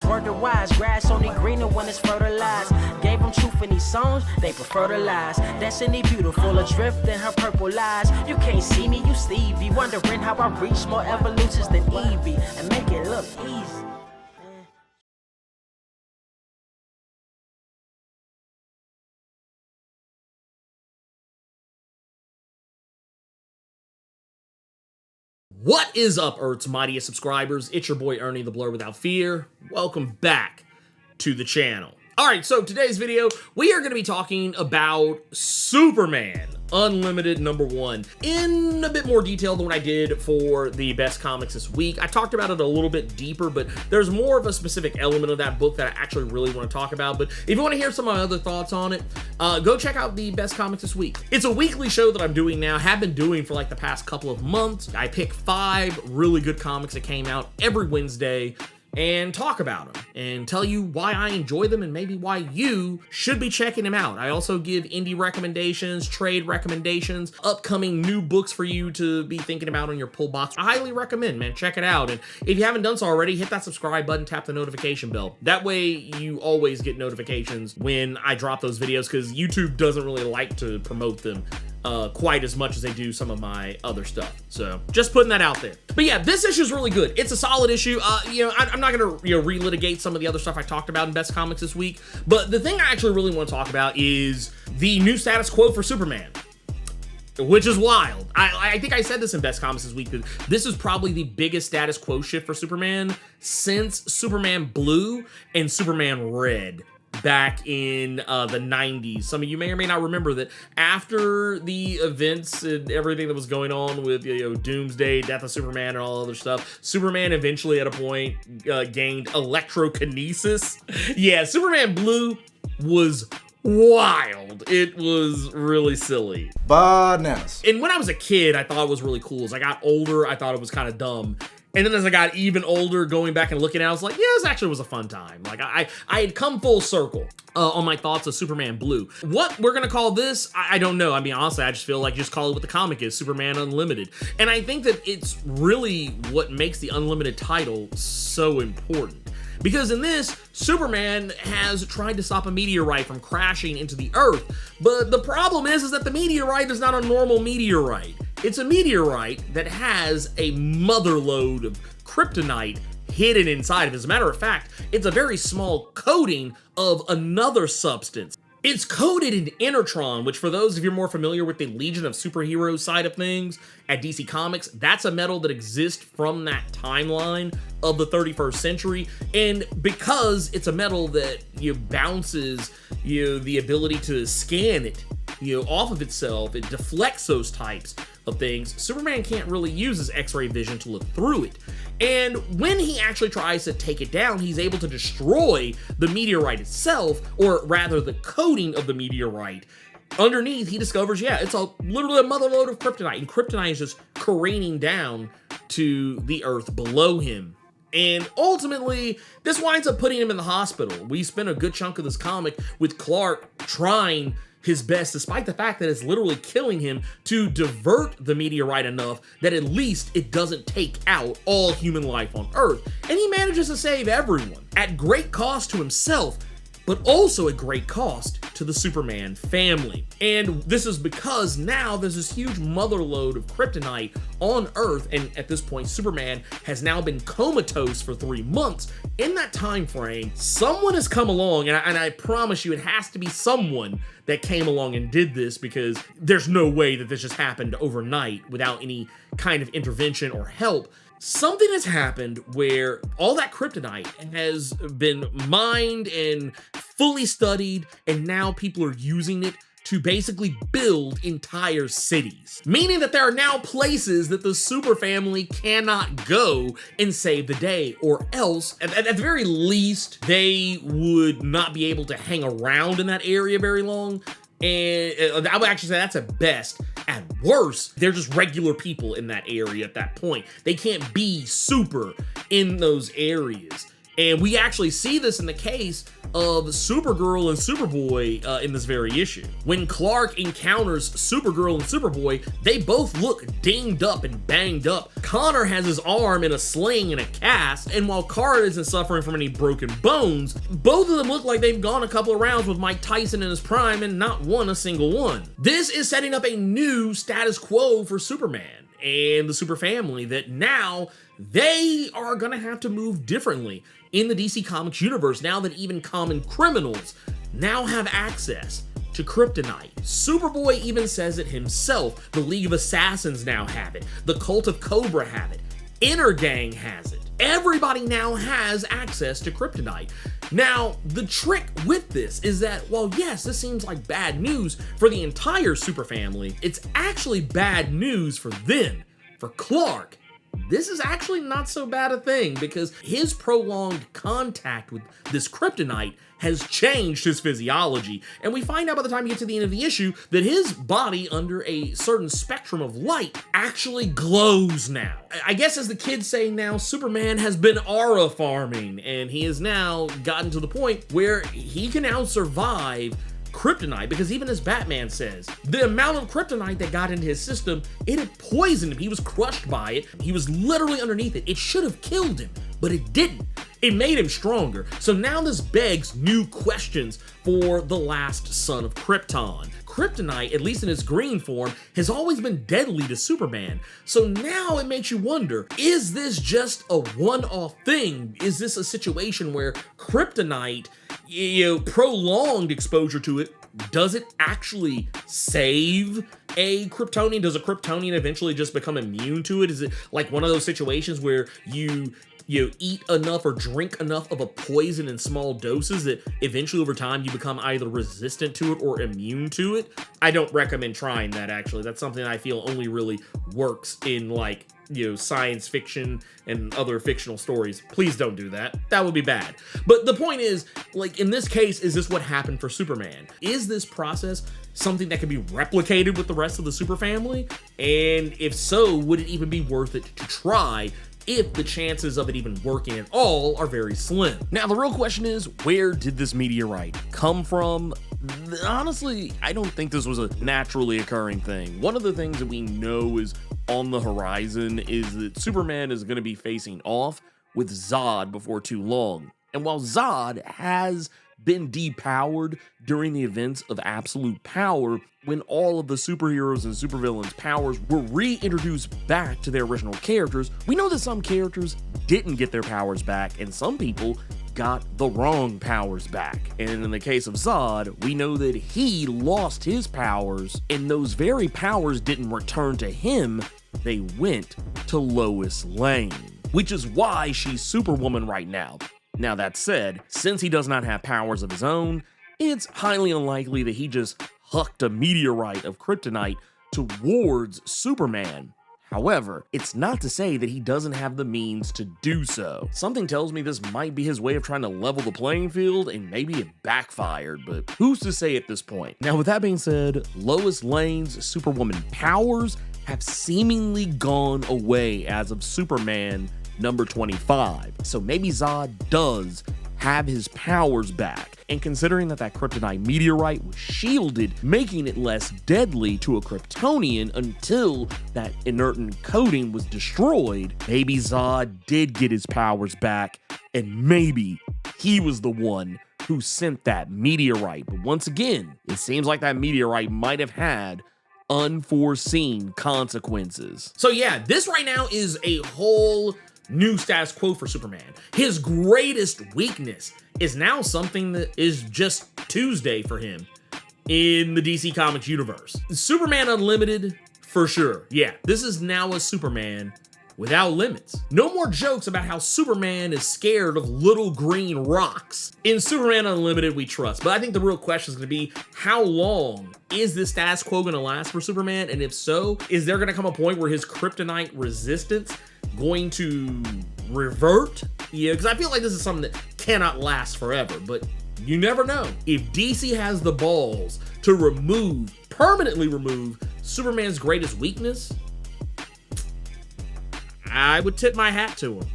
word to wise. Grass only greener when it's fertilized. Gave them truth in these songs, they prefer to lies. Destiny beautiful, adrift in her purple lies. You can't see me, you Stevie. Wondering how I reach more evolutions than Evie and make it look easy. What is up, Earth's mightiest subscribers? It's your boy Ernie, the Blerd Without Fear. Welcome back to the channel. Alright, so today's video, we are going to be talking about Superman Unlimited #1 in a bit more detail than what I did for the best comics this week. I talked about it a little bit deeper, but there's more of a specific element of that book that I actually really want to talk about. But if you want to hear some of my other thoughts on it, go check out the best comics this week. It's a weekly show that I'm doing now, have been doing for like the past couple of months. I pick 5 really good comics that came out every Wednesday and talk about them and tell you why I enjoy them and maybe why you should be checking them out. I also give indie recommendations, trade recommendations, upcoming new books for you to be thinking about on your pull box. I highly recommend, man. Check it out. And if you haven't done so already, hit that subscribe button, tap the notification bell. That way you always get notifications when I drop those videos, because YouTube doesn't really like to promote them quite as much as they do some of my other stuff. So just putting that out there. But yeah, this issue is really good. It's a solid issue. I'm not gonna relitigate some of the other stuff I talked about in Best Comics this week, but the thing I actually really want to talk about is the new status quo for Superman, which is wild. I think I said this in Best Comics this week, that this is probably the biggest status quo shift for Superman since Superman Blue and Superman Red back in the 90s. Some of you may or may not remember that after the events and everything that was going on with Doomsday, Death of Superman, and all other stuff, Superman eventually at a point gained electrokinesis. Yeah, Superman Blue was wild. It was really silly. Bananas. And when I was a kid, I thought it was really cool. As I got older, I thought it was kind of dumb. And then as I got even older, going back and looking at it, I was like, yeah, this actually was a fun time. Like, I had come full circle on my thoughts of Superman Blue. What we're going to call this, I don't know. I mean, honestly, I just feel like just call it what the comic is, Superman Unlimited. And I think that it's really what makes the Unlimited title so important. Because in this, Superman has tried to stop a meteorite from crashing into the Earth. But the problem is that the meteorite is not a normal meteorite. It's a meteorite that has a motherload of kryptonite hidden inside of it. As a matter of fact, it's a very small coating of another substance. It's coated in Enertron, which for those of you more familiar with the Legion of Superheroes side of things at DC Comics, that's a metal that exists from that timeline of the 31st century. And because it's a metal that bounces the ability to scan it off of itself, it deflects those types of things. Superman can't really use his X-ray vision to look through it. And when he actually tries to take it down, he's able to destroy the meteorite itself, or rather the coating of the meteorite. Underneath, he discovers, yeah, it's literally a motherload of kryptonite, and kryptonite is just careening down to the Earth below him. And ultimately, this winds up putting him in the hospital. We spent a good chunk of this comic with Clark trying his best, despite the fact that it's literally killing him, to divert the meteorite enough that at least it doesn't take out all human life on Earth. And he manages to save everyone at great cost to himself, but also at great cost to the Superman family. And this is because now there's this huge motherload of kryptonite on Earth, and at this point, Superman has now been comatose for 3 months. In that time frame, someone has come along, and I promise you, it has to be someone that came along and did this, because there's no way that this just happened overnight without any kind of intervention or help. Something has happened where all that kryptonite has been mined and fully studied, and now people are using it to basically build entire cities. Meaning that there are now places that the super family cannot go and save the day, or else, at the very least, they would not be able to hang around in that area very long. And I would actually say that's at best. At worst, they're just regular people in that area at that point. They can't be super in those areas. And we actually see this in the case of Supergirl and Superboy in this very issue. When Clark encounters Supergirl and Superboy, they both look dinged up and banged up. Connor has his arm in a sling and a cast, and while Kara isn't suffering from any broken bones, both of them look like they've gone a couple of rounds with Mike Tyson in his prime and not won a single one. This is setting up a new status quo for Superman and the Super Family, that now they are gonna have to move differently in the DC Comics universe, now that even common criminals now have access to kryptonite. Superboy even says it himself. The League of Assassins now have it. The Cult of Cobra have it. Inner Gang has it. Everybody now has access to kryptonite. Now, the trick with this is that, while yes, this seems like bad news for the entire Super Family, it's actually bad news for them. For Clark, this is actually not so bad a thing, because his prolonged contact with this kryptonite has changed his physiology, and we find out by the time you get to the end of the issue that his body, under a certain spectrum of light, actually glows now. I guess, as the kids say now, Superman has been aura farming, and he has now gotten to the point where he can now survive kryptonite, because even as Batman says, the amount of kryptonite that got into his system, it had poisoned him. He was crushed by it. He was literally underneath it. It should have killed him, but it didn't. It made him stronger. So now this begs new questions for the last son of Krypton. Kryptonite, at least in its green form, has always been deadly to Superman. So now it makes you wonder, is this just a one-off thing? Is this a situation where kryptonite, prolonged exposure to it, does it actually save a Kryptonian? Does a Kryptonian eventually just become immune to it? Is it like one of those situations where you eat enough or drink enough of a poison in small doses that eventually over time you become either resistant to it or immune to it? I don't recommend trying that, actually. That's something I feel only really works in, like, science fiction and other fictional stories. Please don't do that. That would be bad. But the point is, like, in this case, is this what happened for Superman? Is this process something that can be replicated with the rest of the Super Family? And if so, would it even be worth it to try, if the chances of it even working at all are very slim? Now, the real question is, where did this meteorite come from? Honestly, I don't think this was a naturally occurring thing. One of the things that we know is on the horizon is that Superman is going to be facing off with Zod before too long. And while Zod has been depowered during the events of Absolute Power, when all of the superheroes and supervillains' powers were reintroduced back to their original characters, we know that some characters didn't get their powers back, and some people got the wrong powers back. And in the case of Zod, we know that he lost his powers, and those very powers didn't return to him, they went to Lois Lane, which is why she's Superwoman right now. Now, that said, since he does not have powers of his own, it's highly unlikely that he just hucked a meteorite of kryptonite towards Superman. However, it's not to say that he doesn't have the means to do so. Something tells me this might be his way of trying to level the playing field, and maybe it backfired, but who's to say at this point? Now, with that being said, Lois Lane's Superwoman powers have seemingly gone away as of Superman number 25. So maybe Zod does have his powers back. And considering that kryptonite meteorite was shielded, making it less deadly to a Kryptonian until that inertant coating was destroyed, maybe Zod did get his powers back, and maybe he was the one who sent that meteorite. But once again, it seems like that meteorite might have had unforeseen consequences. So yeah, this right now is a whole new status quo for Superman. His greatest weakness is now something that is just Tuesday for him in the DC Comics universe. Superman Unlimited, for sure. Yeah, this is now a Superman without limits. No more jokes about how Superman is scared of little green rocks. In Superman Unlimited, we trust. But I think the real question is going to be, how long is this status quo going to last for Superman? And if so, is there going to come a point where his kryptonite resistance going to revert? Yeah, because I feel like this is something that cannot last forever, but you never know. If DC has the balls to permanently remove Superman's greatest weakness, I would tip my hat to him.